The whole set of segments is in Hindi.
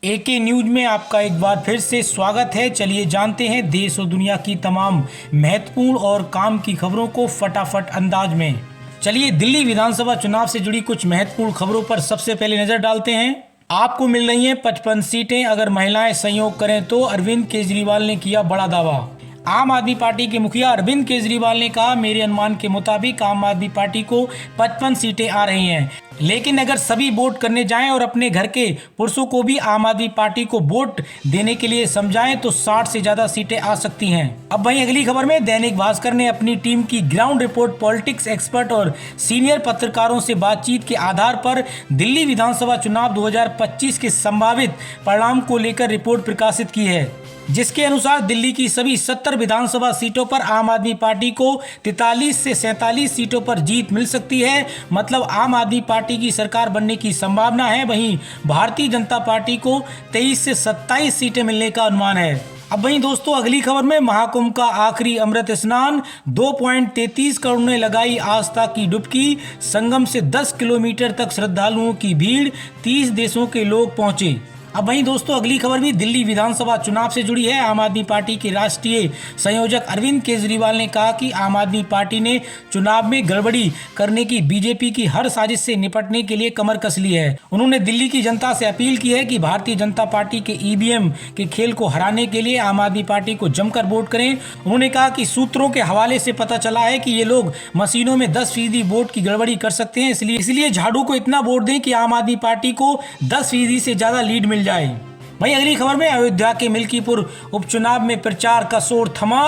एके न्यूज में आपका एक बार फिर से स्वागत है। चलिए जानते हैं देश और दुनिया की तमाम महत्वपूर्ण और काम की खबरों को फटाफट अंदाज में। चलिए दिल्ली विधानसभा चुनाव से जुड़ी कुछ महत्वपूर्ण खबरों पर सबसे पहले नजर डालते हैं। आपको मिल रही हैं 55 सीटें, अगर महिलाएं सहयोग करें तो। अरविंद केजरीवाल ने किया बड़ा दावा। आम आदमी पार्टी के मुखिया अरविंद केजरीवाल ने कहा, मेरे अनुमान के मुताबिक आम आदमी पार्टी को 55 सीटें आ रही हैं, लेकिन अगर सभी वोट करने जाएं और अपने घर के पुरुषों को भी आम आदमी पार्टी को वोट देने के लिए समझाएं तो 60 से ज्यादा सीटें आ सकती हैं। अब वहीं अगली खबर में दैनिक भास्कर ने अपनी टीम की ग्राउंड रिपोर्ट पॉलिटिक्स एक्सपर्ट और सीनियर पत्रकारों से बातचीत के आधार पर दिल्ली विधानसभा चुनाव 2025 के संभावित परिणाम को लेकर रिपोर्ट प्रकाशित की है, जिसके अनुसार दिल्ली की सभी 70 विधानसभा सीटों पर आम आदमी पार्टी को 43 से 47 सीटों पर जीत मिल सकती है। मतलब आम आदमी पार्टी की सरकार बनने की संभावना है। वहीं भारतीय जनता पार्टी को 23 से 27 सीटें मिलने का अनुमान है। अब वहीं दोस्तों अगली खबर में महाकुंभ का आखिरी अमृत स्नान, 2.33 करोड़ ने लगाई आस्था की डुबकी। संगम से 10 किलोमीटर तक श्रद्धालुओं की भीड़, 30 देशों के लोग पहुंचे। अब वहीं दोस्तों अगली खबर भी दिल्ली विधानसभा चुनाव से जुड़ी है। आम आदमी पार्टी के राष्ट्रीय संयोजक अरविंद केजरीवाल ने कहा कि आम आदमी पार्टी ने चुनाव में गड़बड़ी करने की बीजेपी की हर साजिश से निपटने के लिए कमर कस ली है। उन्होंने दिल्ली की जनता से अपील की है कि भारतीय जनता पार्टी के ईवीएम के खेल को हराने के लिए आम आदमी पार्टी को जमकर वोट करें। उन्होंने कहा कि सूत्रों के हवाले से पता चला है कि ये लोग मशीनों में 10% वोट की गड़बड़ी कर सकते हैं, इसलिए झाड़ू को इतना वोट दें कि आम आदमी पार्टी को 10% से ज्यादा लीड मिल जाए। वहीं अगली खबर में अयोध्या के मिल्कीपुर उपचुनाव में प्रचार का शोर थमा।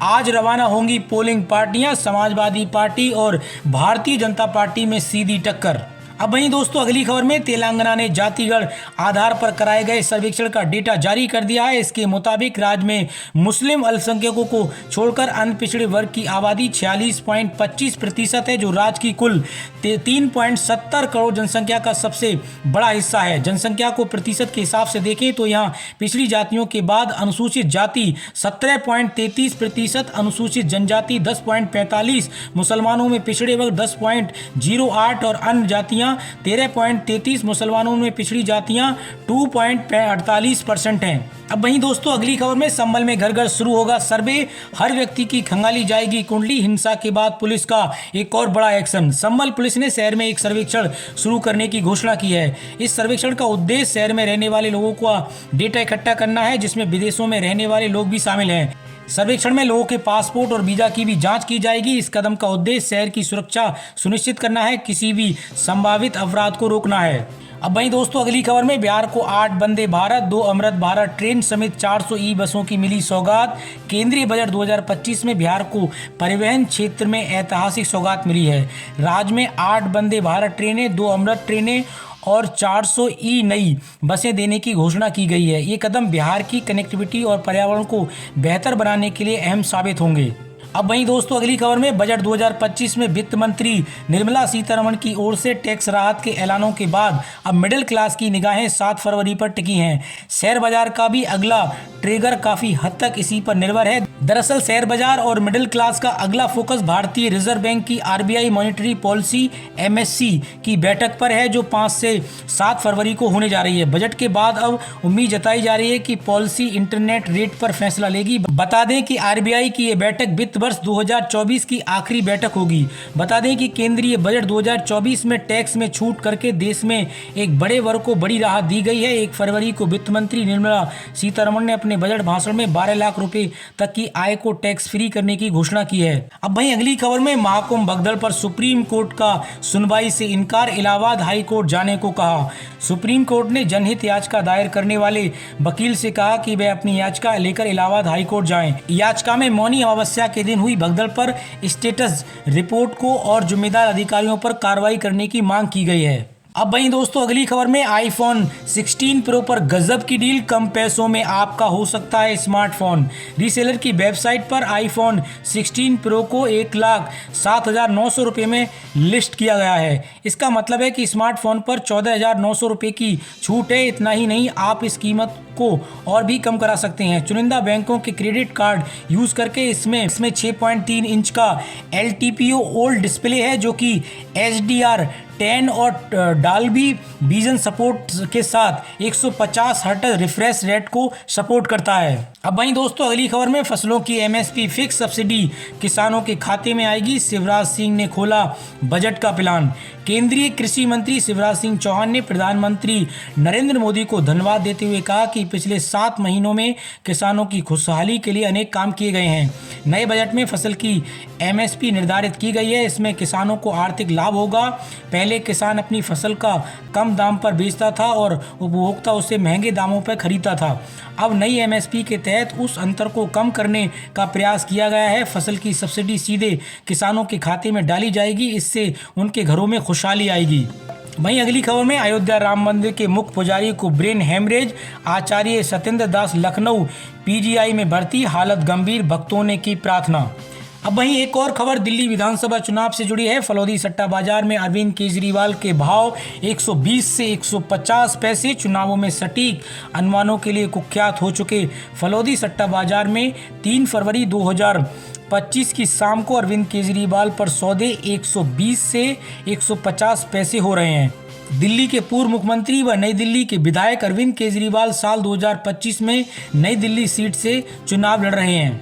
आज रवाना होंगी पोलिंग पार्टियां, समाजवादी पार्टी और भारतीय जनता पार्टी में सीधी टक्कर। अब वहीं दोस्तों अगली खबर में तेलंगाना ने जातिगत आधार पर कराए गए सर्वेक्षण का डेटा जारी कर दिया है। इसके मुताबिक राज्य में मुस्लिम अल्पसंख्यकों को छोड़कर अन्य पिछड़े वर्ग की आबादी 46.25% है, जो राज्य की कुल 3.70 करोड़ जनसंख्या का सबसे बड़ा हिस्सा है। जनसंख्या को प्रतिशत के हिसाब से देखें तो यहाँ पिछड़ी जातियों के बाद अनुसूचित जाति 17.33%, अनुसूचित जनजाति 10.45%, मुसलमानों में पिछड़े वर्ग 10.08% और अन्य जातियाँ 13.33%, मुसलमानों में पिछड़ी जातियां 2.48% हैं। अब वहीं दोस्तों अगली खबर में संभल में घर घर शुरू होगा सर्वे, हर व्यक्ति की खंगाली जाएगी कुंडली। हिंसा के बाद पुलिस का एक और बड़ा एक्शन। संभल पुलिस ने शहर में एक सर्वेक्षण शुरू करने की घोषणा की है। इस सर्वेक्षण का उद्देश्य शहर में रहने वाले लोगों का डेटा इकट्ठा करना है, जिसमें विदेशों में रहने वाले लोग भी शामिल हैं। सर्वेक्षण में लोगों के पासपोर्ट और वीजा की भी जांच की जाएगी। इस कदम का उद्देश्य शहर की सुरक्षा सुनिश्चित करना है, किसी भी संभावित अपराध को रोकना है। अब वहीं दोस्तों अगली खबर में बिहार को 8 वंदे भारत, 2 अमृत भारत ट्रेन समेत 400 ई बसों की मिली सौगात। केंद्रीय बजट 2025 में बिहार को परिवहन क्षेत्र में ऐतिहासिक सौगात मिली है। राज्य में 8 वंदे भारत ट्रेनें, 2 अमृत ट्रेनें और 400 ई नई बसें देने की घोषणा की गई है। ये कदम बिहार की कनेक्टिविटी और पर्यावरण को बेहतर बनाने के लिए अहम साबित होंगे। अब वहीं दोस्तों अगली खबर में बजट 2025 में वित्त मंत्री निर्मला सीतारमण की ओर से टैक्स राहत के ऐलानों के बाद अब मिडिल क्लास की निगाहें 7 फरवरी पर टिकी हैं। शेयर बाजार का भी अगला ट्रिगर काफी हद तक इसी पर निर्भर है। दरअसल शेयर बाजार और मिडिल क्लास का अगला फोकस भारतीय रिजर्व बैंक की आरबीआई मॉनेटरी पॉलिसी एमएससी की बैठक पर है, जो 5 से 7 फरवरी को होने जा रही है। बजट के बाद अब उम्मीद जताई जा रही है कि पॉलिसी इंटरनेट रेट पर फैसला लेगी। बता दें कि आरबीआई की ये बैठक वित्त वर्ष 2024 की आखिरी बैठक होगी। बता दें कि केंद्रीय बजट 2024 में टैक्स में छूट करके देश में एक बड़े वर्ग को बड़ी राहत दी गई है। 1 फरवरी को वित्त मंत्री निर्मला सीतारमण ने अपने बजट भाषण में 12 लाख रुपए तक की आय को टैक्स फ्री करने की घोषणा की है। अब वहीं अगली खबर में महाकुंभ भगदड़ पर सुप्रीम कोर्ट का सुनवाई से इनकार, इलाहाबाद हाई कोर्ट जाने को कहा। सुप्रीम कोर्ट ने जनहित याचिका दायर करने वाले वकील से कहा कि वे अपनी याचिका लेकर इलाहाबाद हाई कोर्ट जाएं। याचिका में मौनी अमावस्या के दिन हुई भगदड़ पर स्टेटस रिपोर्ट को और जिम्मेदार अधिकारियों पर कार्रवाई करने की मांग की गई है। अब वहीं दोस्तों अगली खबर में आईफोन 16 प्रो पर गजब की डील, कम पैसों में आपका हो सकता है स्मार्टफोन। रीसेलर की वेबसाइट पर आईफोन 16 प्रो को 1,07,900 रुपये में लिस्ट किया गया है। इसका मतलब है कि स्मार्टफोन पर 14,900 रुपये की छूट है। इतना ही नहीं, आप इस कीमत को और भी कम करा सकते हैं। चुनिंदा बैंकों के क्रेडिट कार्ड यूज करके इसमें 6.3 इंच का LTPO ओल्ड डिस्प्ले है, जो कि HDR 10 और डाल्बी विजन सपोर्ट के साथ 150 हर्ट्ज रिफ्रेश रेट को सपोर्ट करता है। अब वहीं दोस्तों अगली खबर में फसलों की एमएसपी फिक्स सब्सिडी किसानों के खाते में आएगी, शिवराज सिंह ने खोला बजट का प्लान। केंद्रीय कृषि मंत्री शिवराज सिंह चौहान ने प्रधानमंत्री नरेंद्र मोदी को धन्यवाद देते हुए कहा कि पिछले 7 महीनों में किसानों की खुशहाली के लिए अनेक काम किए गए हैं। नए बजट में फसल की एमएसपी निर्धारित की गई है, इसमें किसानों को आर्थिक लाभ होगा। पहले किसान अपनी फसल का कम दाम पर बेचता था और उपभोक्ता उसे महंगे दामों पर खरीदता था। अब नई एमएसपी के तहत उस अंतर को कम करने का प्रयास किया गया है। फसल की सब्सिडी सीधे किसानों के खाते में डाली जाएगी, इससे उनके घरों में खुशहाली आएगी। वहीं अगली खबर में अयोध्या राम मंदिर के मुख्य पुजारी को ब्रेन हेमरेज, आचार्य सत्येंद्र दास लखनऊ पीजीआई में भर्ती, हालत गंभीर, भक्तों ने की प्रार्थना। अब वहीं एक और खबर दिल्ली विधानसभा चुनाव से जुड़ी है। फलौदी सट्टा बाजार में अरविंद केजरीवाल के भाव 120 से 150 पैसे। चुनावों में सटीक अनुमानों के लिए कुख्यात हो चुके फलौदी सट्टा बाजार में 3 फरवरी 2025 की शाम को अरविंद केजरीवाल पर सौदे 120 से 150 पैसे हो रहे हैं। दिल्ली के पूर्व मुख्यमंत्री व नई दिल्ली के विधायक अरविंद केजरीवाल साल 2025 में नई दिल्ली सीट से चुनाव लड़ रहे हैं।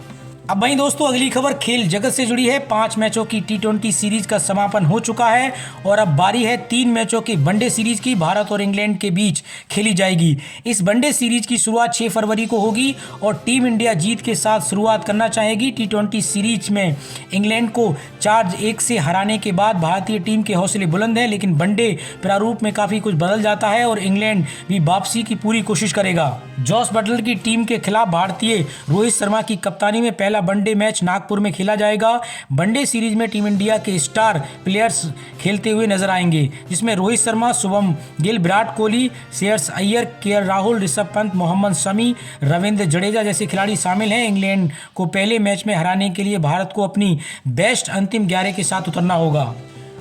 अब वहीं दोस्तों अगली खबर खेल जगत से जुड़ी है। 5 मैचों की T20 सीरीज का समापन हो चुका है और अब बारी है 3 मैचों की वनडे सीरीज की। भारत और इंग्लैंड के बीच खेली जाएगी। इस वनडे सीरीज की शुरुआत 6 फरवरी को होगी और टीम इंडिया जीत के साथ शुरुआत करना चाहेगी। T20 सीरीज में इंग्लैंड को 4-1 से हराने के बाद भारतीय टीम के हौसले बुलंद हैं, लेकिन वनडे प्रारूप में काफ़ी कुछ बदल जाता है और इंग्लैंड भी वापसी की पूरी कोशिश करेगा। जॉस बटलर की टीम के खिलाफ भारतीय रोहित शर्मा की कप्तानी में पहला वनडे मैच नागपुर में खेला जाएगा। वनडे सीरीज में टीम इंडिया के स्टार प्लेयर्स खेलते हुए नजर आएंगे, जिसमें रोहित शर्मा, शुभम गिल, विराट कोहली, श्रेयस अय्यर, केएल राहुल, ऋषभ पंत, मोहम्मद शमी, रविंद्र जडेजा जैसे खिलाड़ी शामिल हैं। इंग्लैंड को पहले मैच में हराने के लिए भारत को अपनी बेस्ट अंतिम 11 के साथ उतरना होगा।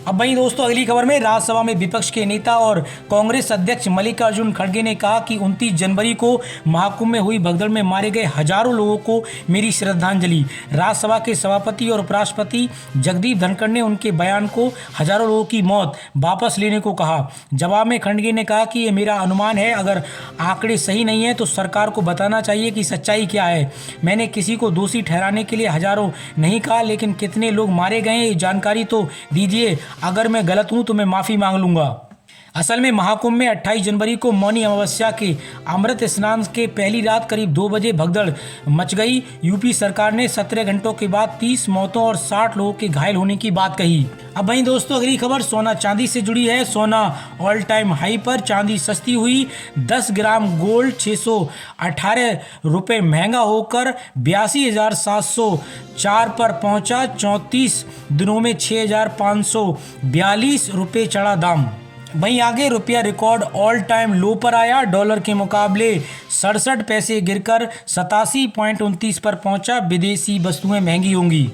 अब वहीं दोस्तों अगली खबर में राज्यसभा में विपक्ष के नेता और कांग्रेस अध्यक्ष मल्लिकार्जुन खड़गे ने कहा कि 29 जनवरी को महाकुंभ में हुई भगदड़ में मारे गए हजारों लोगों को मेरी श्रद्धांजलि। राज्यसभा के सभापति और उपराष्ट्रपति जगदीप धनखड़ ने उनके बयान को हजारों लोगों की मौत वापस लेने को कहा। जवाब में खड़गे ने कहा कि ये मेरा अनुमान है, अगर आंकड़े सही नहीं है तो सरकार को बताना चाहिए कि सच्चाई क्या है। मैंने किसी को दोषी ठहराने के लिए हजारों नहीं कहा, लेकिन कितने लोग मारे गए ये जानकारी तो दीजिए। अगर मैं गलत हूं तो मैं माफी मांग लूंगा। असल में महाकुंभ में 28 जनवरी को मौनी अमावस्या के अमृत स्नान के पहली रात करीब 2 बजे भगदड़ मच गई। यूपी सरकार ने 17 घंटों के बाद 30 मौतों और 60 लोगों के घायल होने की बात कही। अब वहीं दोस्तों अगली खबर सोना चांदी से जुड़ी है। सोना ऑल टाइम हाई पर, चांदी सस्ती हुई। 10 ग्राम गोल्ड 618 रुपये महंगा होकर 82,704 पर पहुंचा। 34 दिनों में 6,542 रुपये चढ़ा दाम। वहीं आगे रुपया रिकॉर्ड ऑल टाइम लो पर आया। डॉलर के मुकाबले 67 पैसे गिरकर 87.29 पर पहुंचा। विदेशी वस्तुएं महंगी होंगी।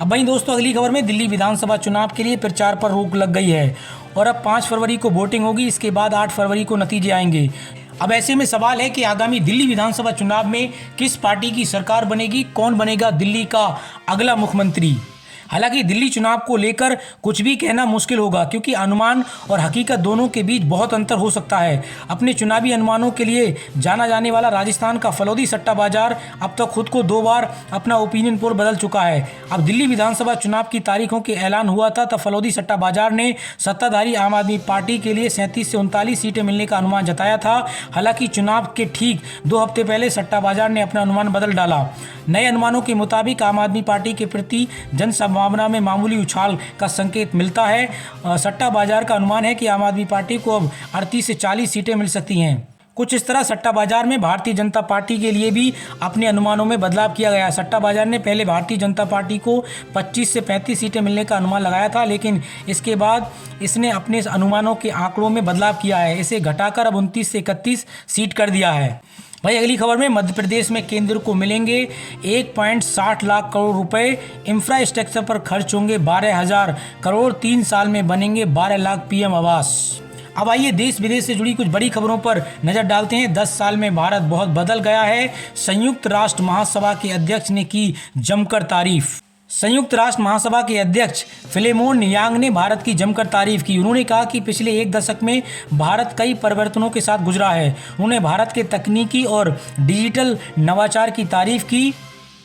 अब वहीं दोस्तों अगली खबर में दिल्ली विधानसभा चुनाव के लिए प्रचार पर रोक लग गई है और अब 5 फरवरी को वोटिंग होगी। इसके बाद 8 फरवरी को नतीजे आएंगे। अब ऐसे में सवाल है कि आगामी दिल्ली विधानसभा चुनाव में किस पार्टी की सरकार बनेगी, कौन बनेगा दिल्ली का अगला मुख्यमंत्री। हालांकि दिल्ली चुनाव को लेकर कुछ भी कहना मुश्किल होगा, क्योंकि अनुमान और हकीकत दोनों के बीच बहुत अंतर हो सकता है। अपने चुनावी अनुमानों के लिए जाना जाने वाला राजस्थान का फलौदी सट्टा बाजार अब तक खुद को 2 बार अपना ओपिनियन पोल बदल चुका है। अब दिल्ली विधानसभा चुनाव की तारीखों के ऐलान हुआ था तब फलौदी सट्टा बाजार ने सत्ताधारी आम आदमी पार्टी के लिए 37 से 39 सीटें मिलने का अनुमान जताया था। हालांकि चुनाव के ठीक 2 हफ्ते पहले सट्टा बाजार ने अपना अनुमान बदल डाला। नए अनुमानों के मुताबिक आम आदमी पार्टी के प्रति जनसंभावना में मामूली उछाल का संकेत मिलता है। सट्टा बाजार का अनुमान है कि आम आदमी पार्टी को अब 38 से 40 सीटें मिल सकती हैं। कुछ इस तरह सट्टा बाजार में भारतीय जनता पार्टी के लिए भी अपने अनुमानों में बदलाव किया गया है। सट्टा बाजार ने पहले भारतीय जनता पार्टी को 25 से 35 सीटें मिलने का अनुमान लगाया था, लेकिन इसके बाद इसने अपने अनुमानों के आंकड़ों में बदलाव किया है। इसे घटाकर अब 29 से 31 सीट कर दिया है। भाई अगली खबर में मध्य प्रदेश में केंद्र को मिलेंगे 1.60 लाख करोड़ रुपए। इंफ्रास्ट्रक्चर पर खर्च होंगे 12,000 करोड़। 3 साल में बनेंगे 12 लाख पीएम आवास। अब आइए देश विदेश से जुड़ी कुछ बड़ी खबरों पर नजर डालते हैं। 10 साल में भारत बहुत बदल गया है। संयुक्त राष्ट्र महासभा के अध्यक्ष ने की जमकर तारीफ। संयुक्त राष्ट्र महासभा के अध्यक्ष फिलेमोन यांग ने भारत की जमकर तारीफ की। उन्होंने कहा कि पिछले एक दशक में भारत कई परिवर्तनों के साथ गुजरा है। उन्होंने भारत के तकनीकी और डिजिटल नवाचार की तारीफ की।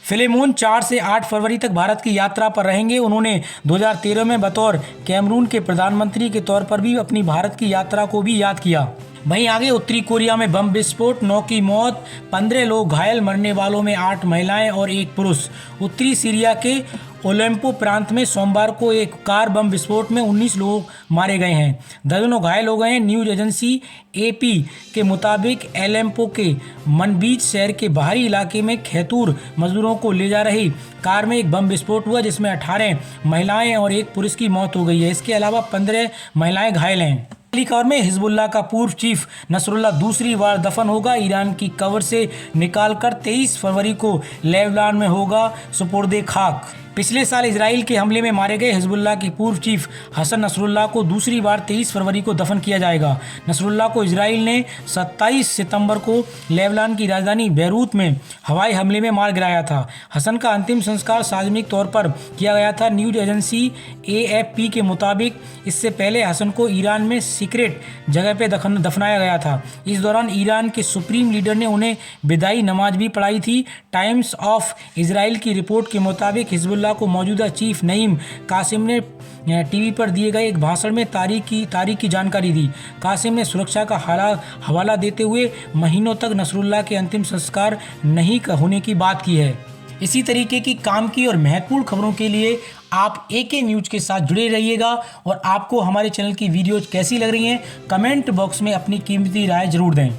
फिलेमोन 4 से 8 फरवरी तक भारत की यात्रा पर रहेंगे। उन्होंने 2013 में बतौर कैमरून के प्रधानमंत्री के तौर पर भी अपनी भारत की यात्रा को भी याद किया। वहीं आगे उत्तरी कोरिया में बम विस्फोट, 9 की मौत, 15 लोग घायल, मरने वालों में 8 महिलाएं और 1 पुरुष। उत्तरी सीरिया के ओलेम्पो प्रांत में सोमवार को एक कार बम विस्फोट में 19 लोग मारे गए हैं, दर्जनों घायल हो गए हैं। न्यूज एजेंसी एपी के मुताबिक एलेम्पो के मनबीज शहर के बाहरी इलाके में खैतूर मजदूरों को ले जा रही कार में एक बम विस्फोट हुआ, जिसमें 18 महिलाएं और 1 पुरुष की मौत हो गई है। इसके अलावा 15 महिलाएं घायल हैं। अगली खबर में हिजबुल्लाह का पूर्व चीफ नसरुल्लाह दूसरी बार दफन होगा। ईरान की कब्र से निकालकर 23 फरवरी को लेबनान में होगा सुपुर्दे खाक। पिछले साल इजराइल के हमले में मारे गए हिजबुल्लाह के पूर्व चीफ हसन नसरुल्लाह को दूसरी बार 23 फरवरी को दफन किया जाएगा। नसरुल्लाह को इजराइल ने 27 सितंबर को लेबनान की राजधानी बैरूत में हवाई हमले में मार गिराया था। हसन का अंतिम संस्कार सार्वजनिक तौर पर किया गया था। न्यूज एजेंसी एएफपी के मुताबिक इससे पहले हसन को ईरान में सीक्रेट जगह पर दफनाया गया था। इस दौरान ईरान के सुप्रीम लीडर ने उन्हें विदाई नमाज भी पढ़ाई थी। टाइम्स ऑफ इजराइल की रिपोर्ट के मुताबिक हिजबुल्लाह को मौजूदा चीफ नईम कासिम ने टीवी पर दिए गए एक भाषण में तारीख की जानकारी दी। कासिम ने सुरक्षा का हवाला देते हुए महीनों तक नसरुल्लाह के अंतिम संस्कार नहीं होने की बात की है। इसी तरीके की काम की और महत्वपूर्ण खबरों के लिए आप एके न्यूज के साथ जुड़े रहिएगा। और आपको हमारे चैनल की वीडियोज कैसी लग रही हैं, कमेंट बॉक्स में अपनी कीमती राय जरूर दें।